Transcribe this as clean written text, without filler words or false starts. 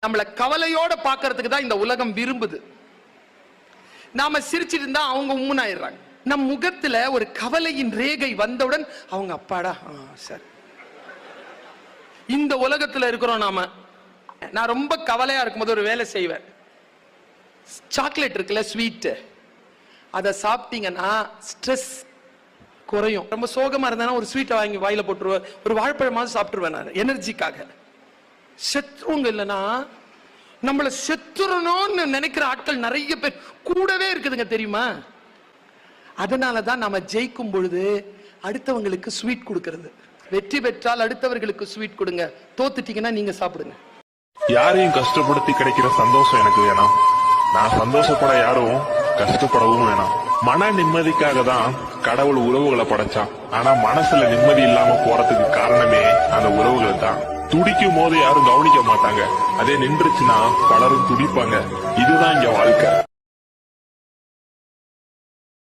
நம்மள கவலையோட பாக்குறதுக்கு தான் இந்த உலகம் விரும்புது. நாம சிரிச்சிட்டு இருந்தா அவங்க உம்முனாயிடுறாங்க. நம் முகத்துல ஒரு கவலையின் ரேகை வந்தவுடன் அவங்க அப்பாடா சரி. இந்த உலகத்துல இருக்கிறோம் நாம. நான் ரொம்ப கவலையா இருக்கும்போது ஒரு வேலை செய்வேன். சாக்லேட் இருக்குல்ல, ஸ்வீட், அதை சாப்பிட்டீங்கன்னா ஸ்ட்ரெஸ் குறையும். ரொம்ப சோகமா இருந்தா ஒரு ஸ்வீட்டை வாங்கி வாயில போட்டுருவேன், ஒரு வாழைப்பழமாவது சாப்பிட்டுருவேன் நான் எனர்ஜிக்காக. செத்துருவங்க இல்லைன்னா நம்மள செத்துறணும்னு நினைக்கிற ஆட்கள் நிறைய பேர் கூடவே இருக்குதுங்க தெரியுமா. அதனாலதான் நாம ஜெயிக்கும் பொழுது அடுத்தவங்களுக்கு ஸ்வீட் கொடுக்கிறது. வெற்றி பெற்றால் அடுத்தவர்களுக்கு ஸ்வீட் கொடுங்க, தோத்துட்டீங்கன்னா நீங்க சாப்பிடுங்க. யாரையும் கஷ்டப்படுத்தி கிடைக்கிற சந்தோஷம் எனக்கு வேணாம். நான் சந்தோஷப்பட யாரும் கஷ்டப்படவும் வேணாம். மன நிம்மதிக்காக தான் கடவுள் உறவுகளை படைச்சான். ஆனா மனசுல நிம்மதி இல்லாம போறதுக்கு காரணமே அந்த உறவுகள் தான். துடிக்கும் போது யாரும் கவனிக்க மாட்டாங்க, அதே நின்றுச்சுன்னா பலரும் துடிப்பாங்க. இதுதான் இங்க வாழ்க்கை.